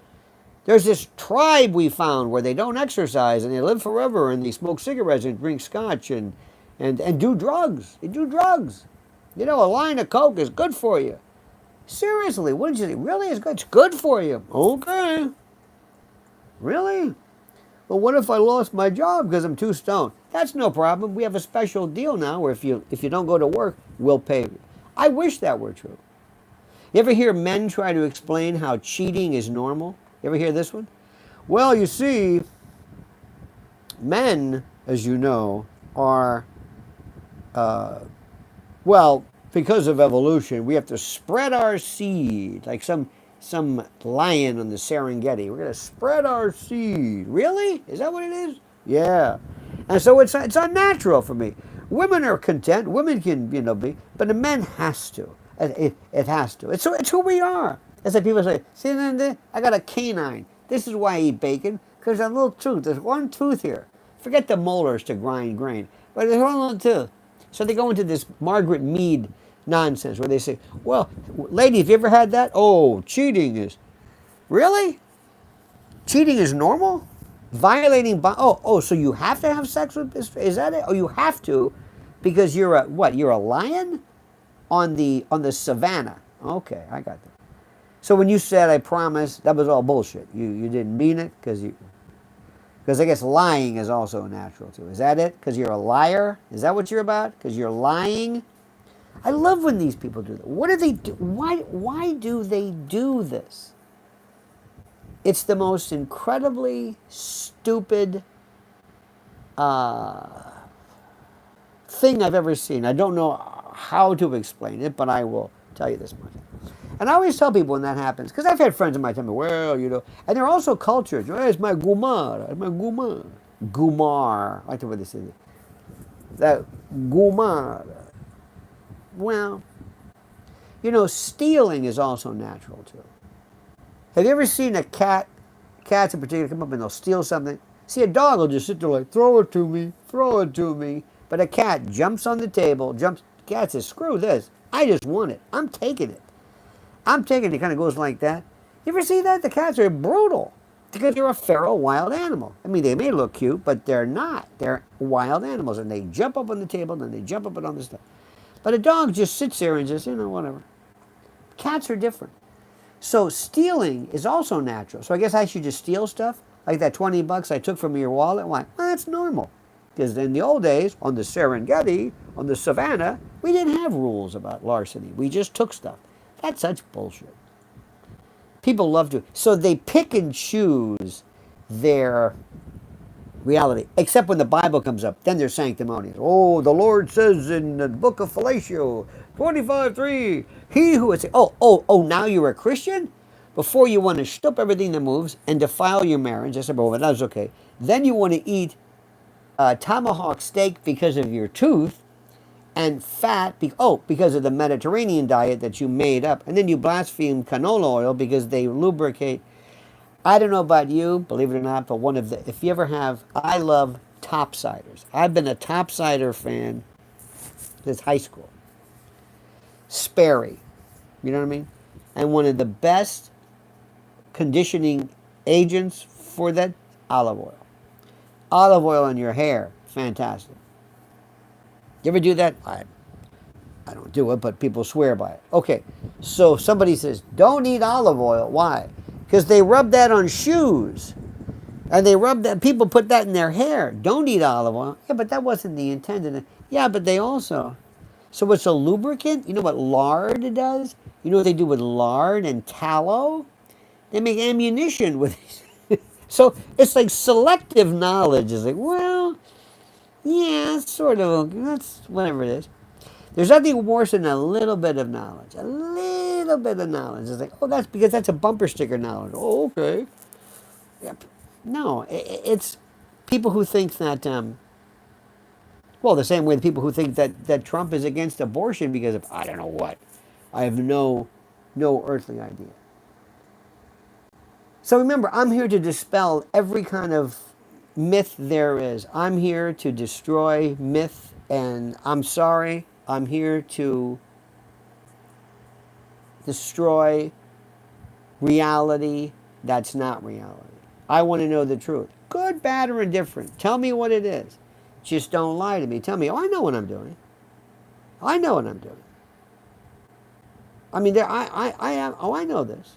There's this tribe we found where they don't exercise and they live forever and they smoke cigarettes and drink scotch and do drugs. They do drugs. You know, a line of Coke is good for you. Seriously, what did you think? Really? It's good for you. Okay. Really? Well, what if I lost my job because I'm too stoned? That's no problem. We have a special deal now where if you don't go to work, we'll pay you. I wish that were true. You ever hear men try to explain how cheating is normal? You ever hear this one? Well, you see, men, as you know, are, well, because of evolution, we have to spread our seed, like some lion on the Serengeti. We're going to spread our seed. Really? Is that what it is? Yeah. And so it's unnatural for me. Women are content. Women can, be, but a man has to. It has to. It's who we are. It's like people say, see, I got a canine. This is why I eat bacon, because there's a little tooth. There's one tooth here. Forget the molars to grind grain. But there's one little tooth. So they go into this Margaret Mead nonsense where they say, well, lady, have you ever had that? Oh, cheating is... Really? Cheating is normal? Violating... so you have to have sex with this? Is that it? Oh, you have to because you're a... What? You're a lion? On the savannah. Okay, I got that. So when you said, I promise, that was all bullshit. You didn't mean it because I guess lying is also natural too. Is that it? Because you're a liar? Is that what you're about? Because you're lying? I love when these people do that. What do they do? Why do they do this? It's the most incredibly stupid thing I've ever seen. I don't know how to explain it, but I will tell you this much. And I always tell people when that happens, because I've had friends of mine tell me, well, and they're also cultured. It's my gumar. It's my gumar. Gumar. I like the way they say it. That gumar. Well, stealing is also natural too. Have you ever seen a cat, cats in particular, come up and they'll steal something? See, a dog will just sit there like, throw it to me. But a cat jumps on the table, cat says, screw this. I just want it. I'm taking it. It kind of goes like that. You ever see that? The cats are brutal because they're a feral wild animal. I mean, they may look cute, but they're not. They're wild animals, and they jump up on the table, and then they jump up on the stuff. But a dog just sits there and just, whatever. Cats are different. So stealing is also natural. So I guess I should just steal stuff? Like that $20 I took from your wallet? Why? Well, that's normal. Because in the old days, on the Serengeti, on the savannah, we didn't have rules about larceny. We just took stuff. That's such bullshit. People love to. So they pick and choose their reality. Except when the Bible comes up, then they're sanctimonious. Oh, the Lord says in the book of Philatio, 25:3, he who is... Oh, now you're a Christian? Before you want to shtup everything that moves and defile your marriage. I said, well, that's okay. Then you want to eat tomahawk steak because of your tooth, and fat, because of the Mediterranean diet that you made up. And then you blaspheme canola oil because they lubricate. I don't know about you, believe it or not, but if you ever have, I love topsiders. I've been a topsider fan since high school. Sperry, you know what I mean? And one of the best conditioning agents for that, olive oil. Olive oil in your hair, fantastic. You ever do that? I don't do it, but people swear by it. Okay, so somebody says, don't eat olive oil. Why? Because they rub that on shoes. And people put that in their hair. Don't eat olive oil. Yeah, but that wasn't the intended. Yeah, but they also. So it's a lubricant. You know what lard does? You know what they do with lard and tallow? They make ammunition with it. So it's like selective knowledge. It's like, well... yeah, sort of. That's whatever it is. There's nothing worse than a little bit of knowledge. A little bit of knowledge. It's like, that's because that's a bumper sticker knowledge. Oh, okay. Yep. No, it's people who think that, well, the same way the people who think that Trump is against abortion because of, I don't know what. I have no earthly idea. So remember, I'm here to dispel every kind of myth there is. I'm here to destroy myth, and I'm sorry, I'm here to destroy reality that's not reality. I want to know the truth. Good, bad, or indifferent. Tell me what it is. Just don't lie to me. Tell me, oh, I know what I'm doing. I know what I'm doing. I mean, I am, oh, I know this.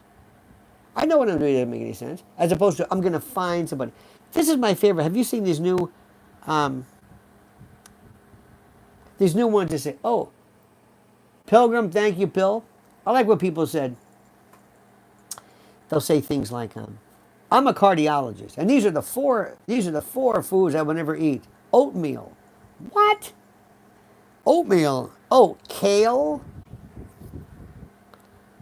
I know what I'm doing. It doesn't make any sense. As opposed to, I'm going to find somebody. This is my favorite. Have you seen these new ones that say, oh, Pilgrim, thank you, Pill. I like what people said. They'll say things like, I'm a cardiologist, and these are the four foods I would never eat. Oatmeal. What? Oatmeal. Oh, kale?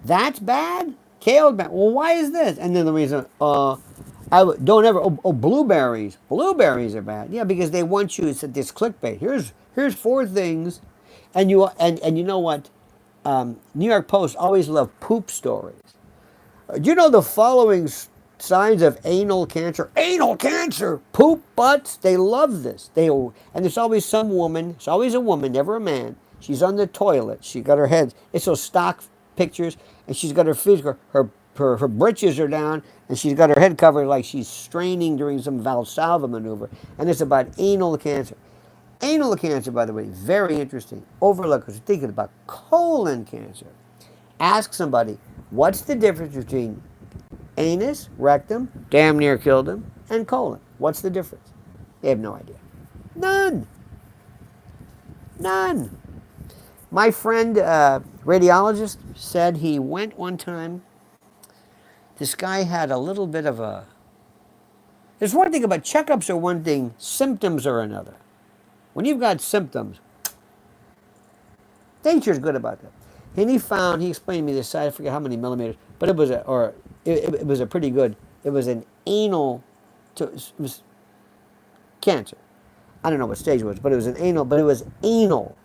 That's bad? Kale bad. Well, why is this? And then the reason, don't ever, blueberries. Blueberries are bad. Yeah, because they want you, it's this clickbait. Here's four things, and you know what? New York Post always love poop stories. Do you know the following signs of anal cancer? Anal cancer! Poop butts! They love this. And there's always some woman, it's always a woman, never a man. She's on the toilet. She got her head, it's those stock pictures, and she's got her feet, her britches are down, and she's got her head covered like she's straining during some Valsalva maneuver. And it's about anal cancer. Anal cancer, by the way, very interesting. Overlooked because you're thinking about colon cancer. Ask somebody, what's the difference between anus, rectum, damn near killed him, and colon? What's the difference? They have no idea. None. None. My friend, radiologist, said he went one time. This guy had a little bit of a... There's one thing about checkups are one thing, symptoms are another. When you've got symptoms, nature's good about that. And he explained to me this side, I forget how many millimeters, but it was a pretty good, it was an anal, it was cancer. I don't know what stage it was, but it was an anal, but it was anal.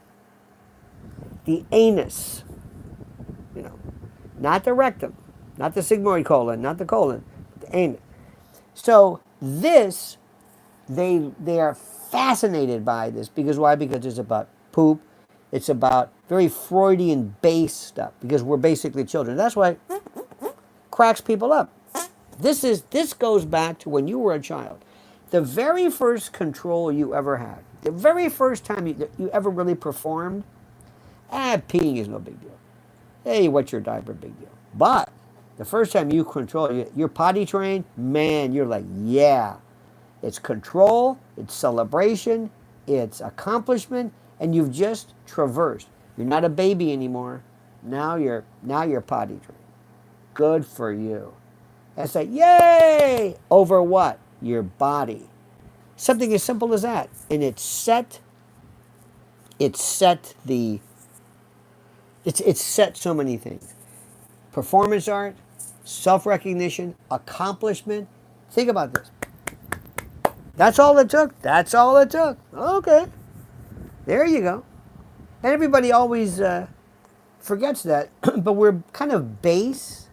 The anus, not the rectum, not the sigmoid colon, not the colon, but the anus. So this, they are fascinated by this, because why? Because it's about poop. It's about very Freudian base stuff, because we're basically children. That's why it cracks people up. This goes back to when you were a child. The very first control you ever had, the very first time you ever really performed, peeing is no big deal. Hey, what's your diaper? Big deal. But the first time you control, you're potty trained, man, you're like, yeah. It's control, it's celebration, it's accomplishment, and you've just traversed. You're not a baby anymore. Now you're potty trained. Good for you. And say, yay! Over what? Your body. Something as simple as that. And it's set so many things. Performance art, self-recognition, accomplishment. Think about this. That's all it took. That's all it took. Okay. There you go. And everybody always forgets that, but we're kind of base.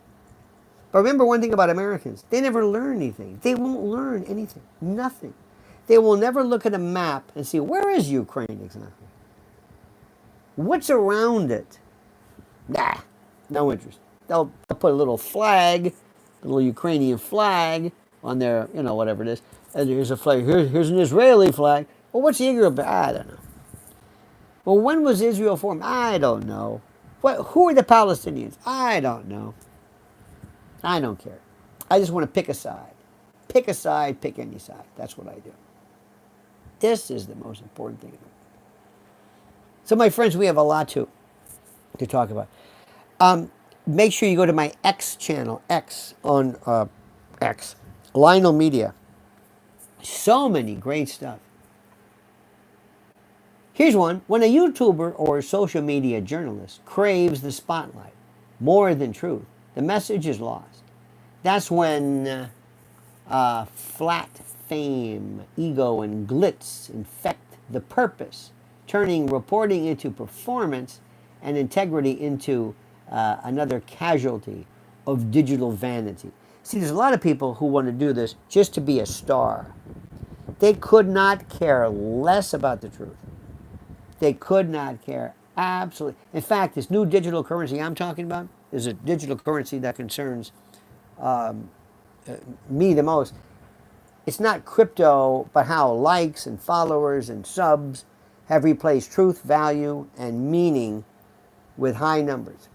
But remember one thing about Americans. They never learn anything. They won't learn anything. Nothing. They will never look at a map and see, where is Ukraine exactly? What's around it? Nah, no interest. They'll put a little flag, a little Ukrainian flag on their, whatever it is. And here's a flag. Here's an Israeli flag. Well, what's the Israel? I don't know. Well, when was Israel formed? I don't know. Who are the Palestinians? I don't know. I don't care. I just want to pick a side. Pick a side, pick any side. That's what I do. This is the most important thing. So, my friends, we have a lot to talk about. Make sure you go to my X channel, on X, Lionel Media. So many great stuff. Here's one. When a YouTuber or social media journalist craves the spotlight more than truth, the message is lost. That's when Flat fame, ego, and glitz infect the purpose, turning reporting into performance and integrity into another casualty of digital vanity. See, there's a lot of people who want to do this just to be a star. They could not care less about the truth. They could not care absolutely. In fact, this new digital currency I'm talking about is a digital currency that concerns me the most. It's not crypto, but how likes and followers and subs have replaced truth, value, and meaning with high numbers.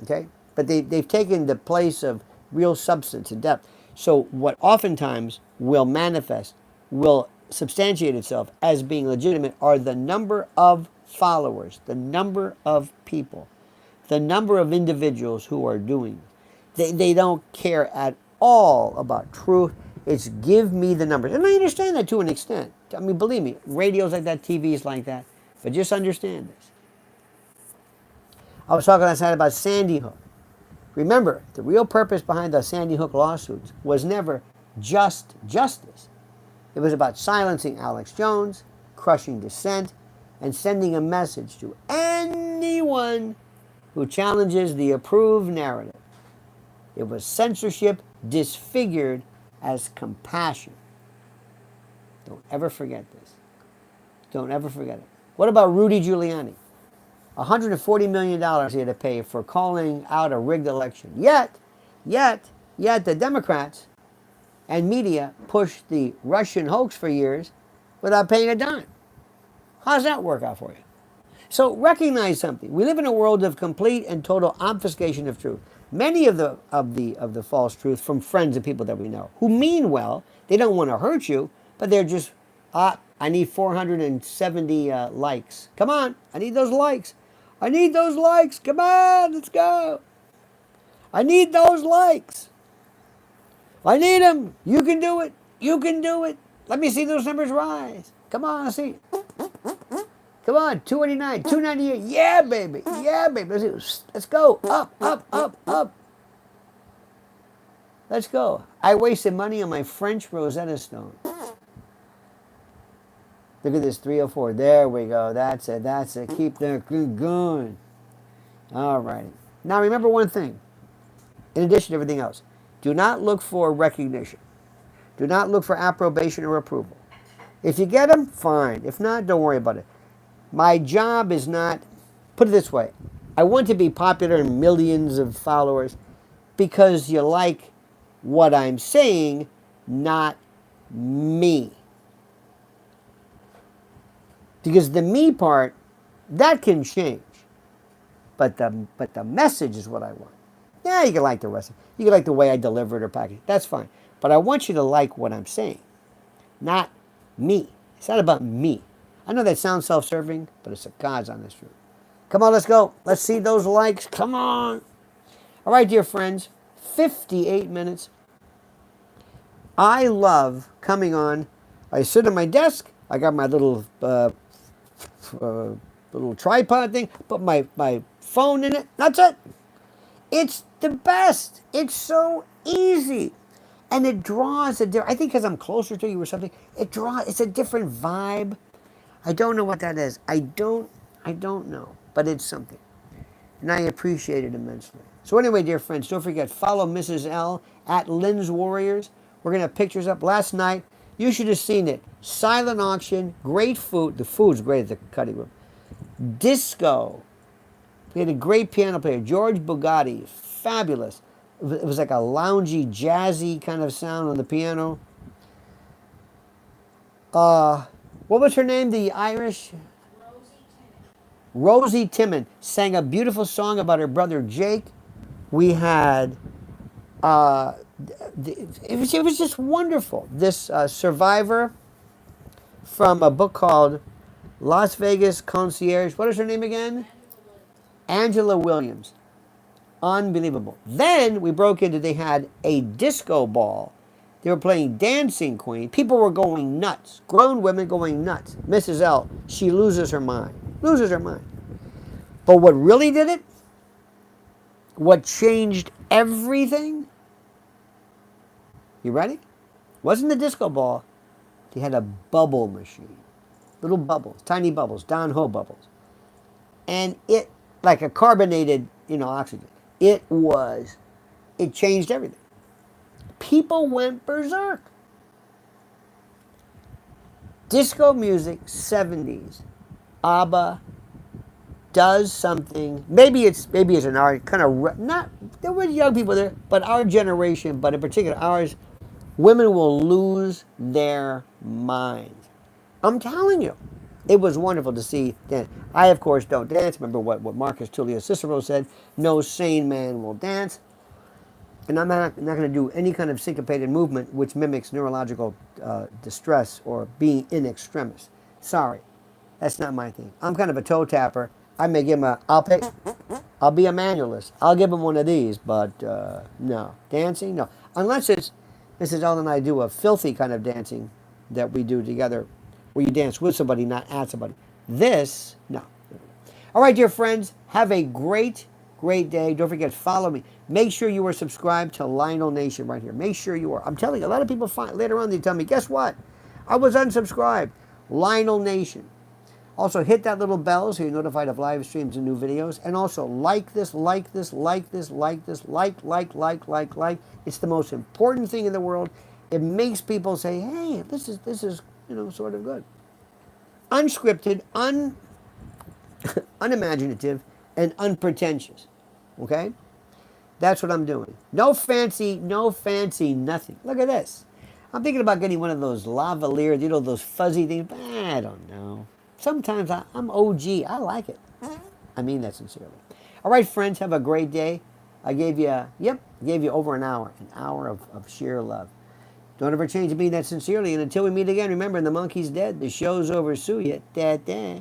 Okay? But they've taken the place of real substance and depth. So what oftentimes will manifest, will substantiate itself as being legitimate are the number of followers, the number of people, the number of individuals who are doing it. They don't care at all about truth. It's give me the numbers. And I understand that to an extent. I mean, believe me, radio's like that, TV's like that. But just understand this. I was talking last night about Sandy Hook. Remember, the real purpose behind the Sandy Hook lawsuits was never just justice. It was about silencing Alex Jones, crushing dissent, and sending a message to anyone who challenges the approved narrative. It was censorship disfigured as compassion. Don't ever forget this. Don't ever forget it. What about Rudy Giuliani? $140 million he had to pay for calling out a rigged election. Yet, the Democrats and media pushed the Russian hoax for years without paying a dime. How's that work out for you? So recognize something. We live in a world of complete and total obfuscation of truth. Many of the false truth from friends and people that we know who mean well. They don't want to hurt you, but they're just, I need 470 likes. Come on, I need those likes. I need those likes. Come on, let's go. I need those likes. I need them. You can do it. You can do it. Let me see those numbers rise. Come on, let's see. Come on, 289, 298. Yeah, baby. Yeah, baby. Let's go. Up, up, up, up. Let's go. I wasted money on my French Rosetta Stone. Look at this, 304. There we go. That's it. That's it. Keep that going. All right. Now remember one thing. In addition to everything else, do not look for recognition. Do not look for approbation or approval. If you get them, fine. If not, don't worry about it. My job is not, put it this way, I want to be popular and millions of followers because you like what I'm saying, not me. Because the me part, that can change. But the message is what I want. Yeah, you can like the rest of it. You can like the way I deliver it or package it. That's fine. But I want you to like what I'm saying, not me. It's not about me. I know that sounds self-serving, but it's a God's honest truth. Come on, let's go. Let's see those likes. Come on. All right, dear friends, 58 minutes. I love coming on. I sit at my desk. I got my little tripod thing. Put my phone in it. That's it. It's the best. It's so easy. And it draws a different, I think because I'm closer to you or something, it's a different vibe. I don't know what that is. I don't know. But it's something. And I appreciate it immensely. So anyway, dear friends, don't forget, follow Mrs. L at Lynn's Warriors. We're going to have pictures up. Last night, you should have seen it. Silent auction, great food. The food's great at the cutting room. Disco. We had a great piano player, George Bugatti, fabulous. It was like a loungy, jazzy kind of sound on the piano. What was her name? The Irish? Rosie Timon sang a beautiful song about her brother Jake. We had, it was just wonderful. This survivor from a book called Las Vegas Concierge. What is her name again? Angela Williams. Unbelievable. Then we broke into, they had a disco ball. They were playing Dancing Queen. People were going nuts. Grown women going nuts. Mrs. L, she loses her mind. Loses her mind. But what really did it, what changed everything, you ready? Wasn't the disco ball. They had a bubble machine. Little bubbles, tiny bubbles, down hole bubbles. And it, like a carbonated, oxygen. It changed everything. People went berserk. Disco music, 70s. ABBA does something. Maybe it's an art kind of not. There were young people there, but our generation, but in particular ours, women will lose their minds. I'm telling you, it was wonderful to see dance. I of course don't dance. Remember what Marcus Tullius Cicero said: "No sane man will dance." And I'm not going to do any kind of syncopated movement which mimics neurological distress or being in extremis. Sorry, that's not my thing. I'm kind of a toe tapper. I may give him I'll be a manualist. I'll give him one of these, but no. Dancing, no. Unless it's, Mrs. Ellen and I do a filthy kind of dancing that we do together where you dance with somebody, not at somebody. This, no. All right, dear friends, have a great day. Don't forget, follow me. Make sure you are subscribed to Lionel Nation right here. Make sure you are. I'm telling you, a lot of people later on, they tell me, guess what? I was unsubscribed. Lionel Nation. Also, hit that little bell so you're notified of live streams and new videos. And also, like this, like this, like this, like this, like. It's the most important thing in the world. It makes people say, hey, this is sort of good. Unscripted, unimaginative, and unpretentious. Okay? That's what I'm doing. No fancy nothing. Look at this. I'm thinking about getting one of those lavalier, those fuzzy things. I don't know. Sometimes I'm OG. I like it. I mean that sincerely. All right, friends, have a great day. I gave you over an hour of sheer love. Don't ever change to mean that sincerely. And until we meet again, remember, the monkey's dead. The show's over. Sue ya. Da, da.